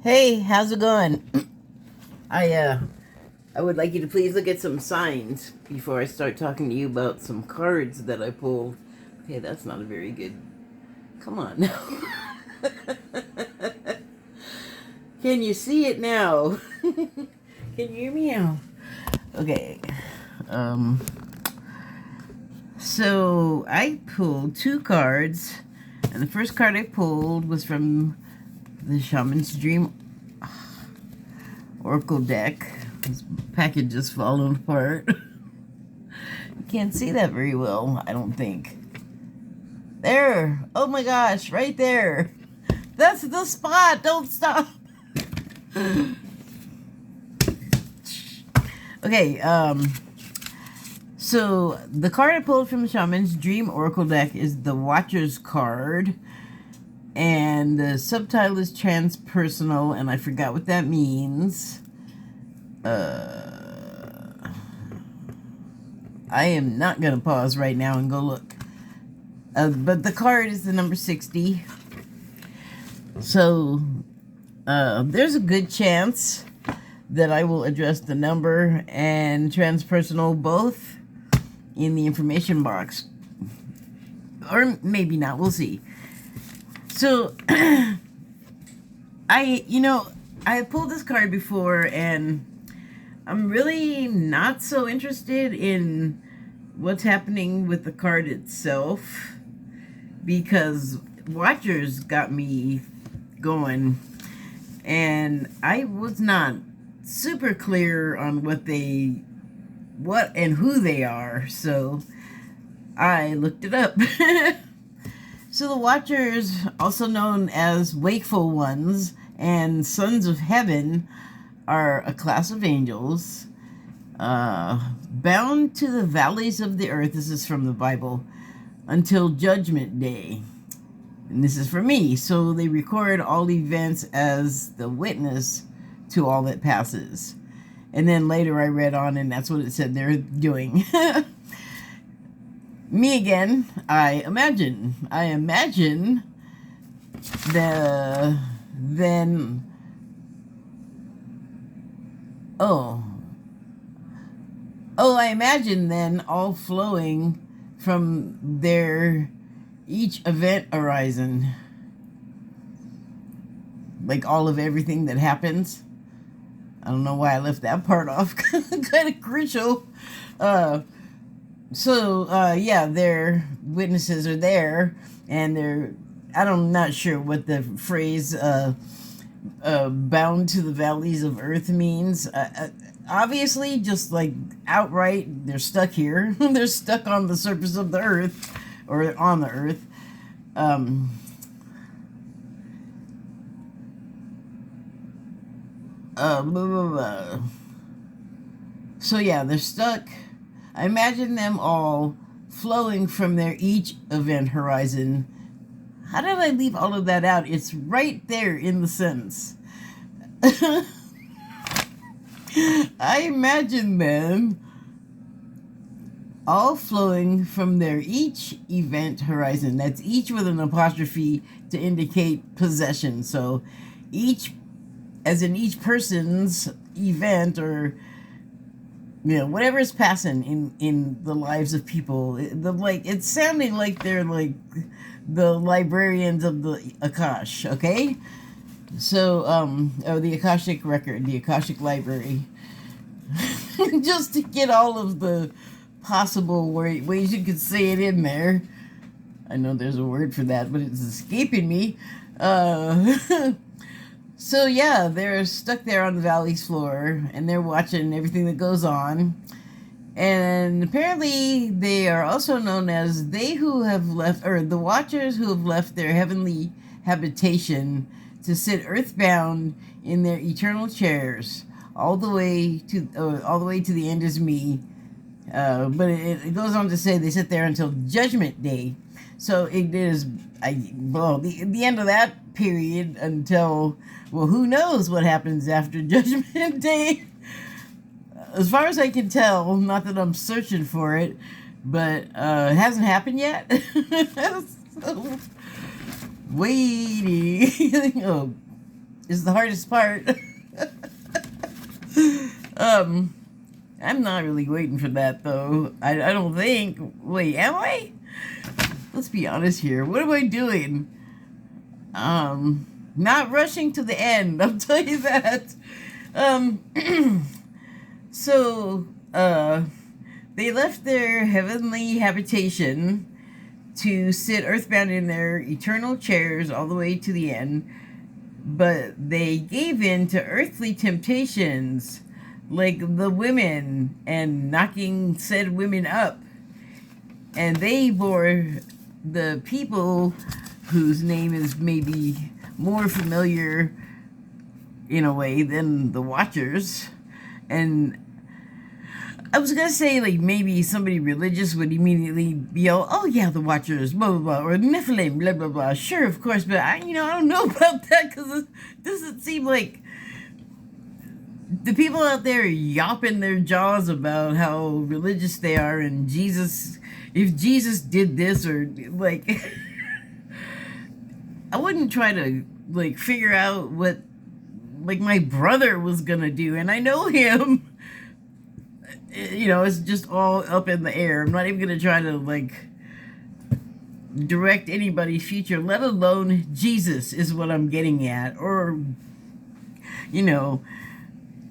Hey, how's it going? I would like you to please look at some signs before I start talking to you about some cards that I pulled. Okay, that's not a very good. Come on now. Can you see it now? Can you hear me now? Okay. Um so I pulled two cards, and the first card I pulled was from the Shaman's Dream Oracle deck. This package is falling apart. You can't see that very well, I don't think. There! Oh my gosh, right there! That's the spot! Don't stop! Okay, so the card I pulled from the Shaman's Dream Oracle deck is the Watcher's card. And the subtitle is transpersonal, and I forgot what that means. I am not going to pause right now and go look. But the card is the number 60. So there's a good chance that I will address the number and transpersonal both in the information box. Or maybe not. We'll see. So I pulled this card before, and I'm really not so interested in what's happening with the card itself, because Watchers got me going, and I was not super clear on what and who they are, so I looked it up. So the Watchers, also known as Wakeful Ones and Sons of Heaven, are a class of angels bound to the valleys of the earth. This is from the Bible. Until Judgment Day. And this is for me. So they record all events as the witness to all that passes. And then later I read on, and that's what it said they're doing. Me again, I imagine I imagine then all flowing from their each event horizon, like all of everything that happens. I don't know why I left that part off. Kind of crucial. Their witnesses are there, and I'm not sure what the phrase bound to the valleys of earth means. Obviously, just like outright, they're stuck here. They're stuck on the surface of the earth, or on the earth. So yeah, they're stuck. I imagine them all flowing from their each event horizon. How did I leave all of that out? It's right there in the sentence. I imagine them all flowing from their each event horizon. That's each with an apostrophe to indicate possession. So each, as in each person's event, or whatever is passing in the lives of people. It's sounding like they're like the librarians of the Akash, okay? So the Akashic record, the Akashic library. Just to get all of the possible ways you could say it in there. I know there's a word for that, but it's escaping me. So yeah, they're stuck there on the valley's floor, and they're watching everything that goes on. And apparently they are also known as they who have left, or the Watchers who have left their heavenly habitation to sit earthbound in their eternal chairs. All the way to the end is me. But it goes on to say they sit there until Judgment Day. So it is, the end of that period until, who knows what happens after Judgment Day. As far as I can tell, not that I'm searching for it, but it hasn't happened yet. So, waiting. Oh, is the hardest part. I'm not really waiting for that though. I don't think. Wait, am I? Let's be honest here. What am I doing? Not rushing to the end. I'll tell you that. Um, so, they left their heavenly habitation to sit earthbound in their eternal chairs all the way to the end, but they gave in to earthly temptations like the women and knocking said women up. And they bore the people whose name is maybe more familiar in a way than the Watchers. And I was gonna say, like, maybe somebody religious would immediately be all, oh yeah, the Watchers, blah blah blah, or Nephilim, blah blah blah. Sure, of course, but I don't know about that, because it doesn't seem like the people out there yapping their jaws about how religious they are, and Jesus, if Jesus did this, or like, I wouldn't try to like figure out what like my brother was gonna do, and I know him. It's just all up in the air. I'm not even gonna try to like direct anybody's future, let alone Jesus, is what I'm getting at. Or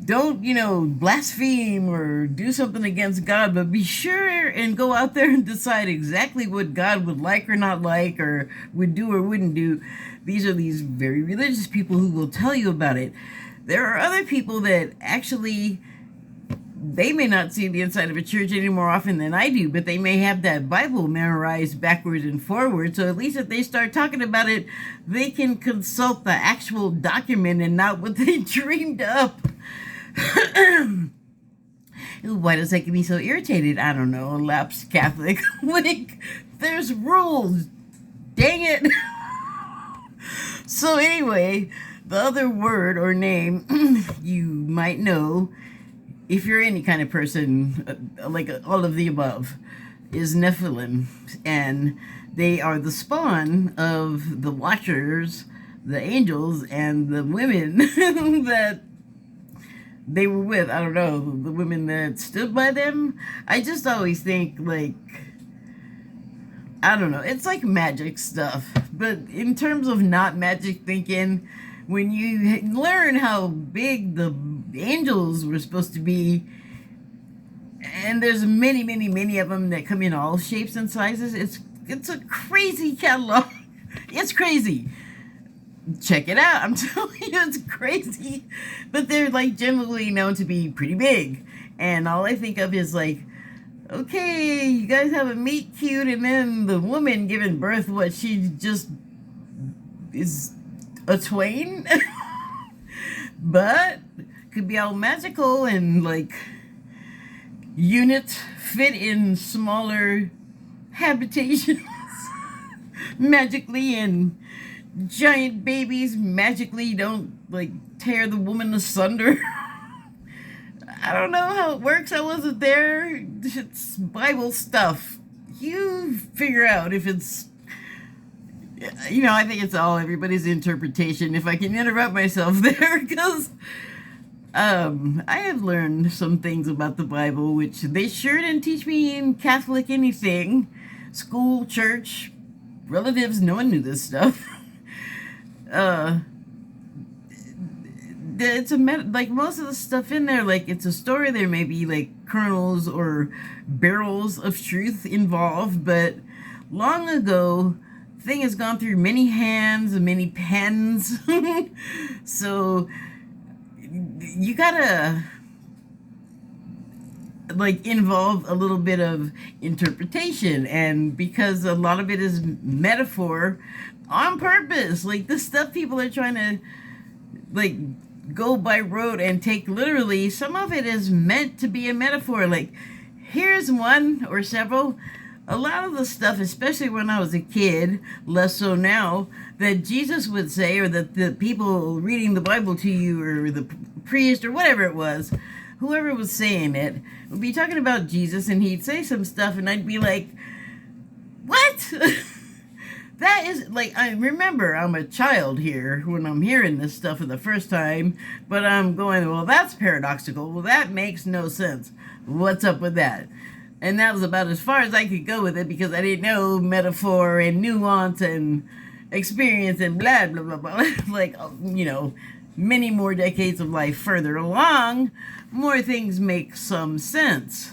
don't blaspheme or do something against God, but be sure and go out there and decide exactly what God would like or not like, or would do or wouldn't do. These are these very religious people who will tell you about it. There are other people that actually, they may not see the inside of a church any more often than I do, but they may have that Bible memorized backwards and forwards. So at least if they start talking about it, they can consult the actual document and not what they dreamed up. Why does that get me so irritated? I don't know. Lapsed Catholic. Like, there's rules. Dang it. So anyway, the other word or name you might know, if you're any kind of person, like all of the above, is Nephilim. And they are the spawn of the Watchers, the angels, and the women that they were with. I don't know, the women that stood by them. I just always think, like, I don't know, it's like magic stuff. But in terms of not magic thinking, when you learn how big the angels were supposed to be, and there's many, many, many of them that come in all shapes and sizes, it's a crazy catalog. It's crazy. Check it out. I'm telling you, it's crazy. But they're like generally known to be pretty big. And all I think of is like, okay, you guys have a meet cute, and then the woman giving birth, what, she just is a twain? But could be all magical and like units fit in smaller habitations magically, and giant babies magically don't like tear the woman asunder. I don't know how it works. I wasn't there. It's Bible stuff. You figure out if it's, I think it's all everybody's interpretation. If I can interrupt myself there, because I have learned some things about the Bible, which they sure didn't teach me in Catholic anything. School, church, relatives, no one knew this stuff. It's like most of the stuff in there, like it's a story. There may be like kernels or barrels of truth involved, but long ago, thing has gone through many hands and many pens. So you gotta like involve a little bit of interpretation, and because a lot of it is metaphor on purpose, like the stuff people are trying to like go by rote and take literally, some of it is meant to be a metaphor. Like, here's one or several. A lot of the stuff, especially when I was a kid, less so now, that Jesus would say, or that the people reading the Bible to you, or the priest, or whatever it was, whoever was saying it, would be talking about Jesus, and he'd say some stuff, and I'd be like, what? That is like, I remember I'm a child here when I'm hearing this stuff for the first time, but I'm going, well, that's paradoxical. Well, that makes no sense. What's up with that? And that was about as far as I could go with it because I didn't know metaphor and nuance and experience and blah, blah, blah, blah. Like, many more decades of life further along, more things make some sense.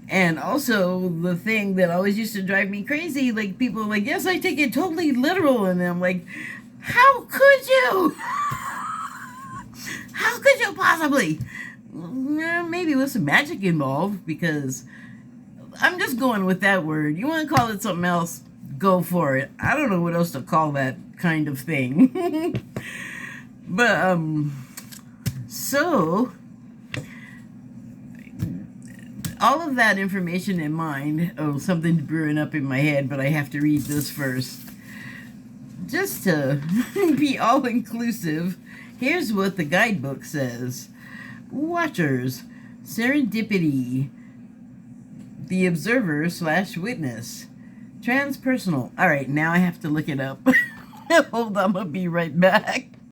And also, the thing that always used to drive me crazy, like, people are like, yes, I take it totally literal. And I'm like, how could you? How could you possibly? Maybe with some magic involved, because I'm just going with that word. You want to call it something else? Go for it. I don't know what else to call that kind of thing. But, so all of that information in mind, something's brewing up in my head, but I have to read this first. Just to be all inclusive, here's what the guidebook says. Watchers, serendipity, the observer / witness, transpersonal. All right, now I have to look it up. Hold on, I'll be right back.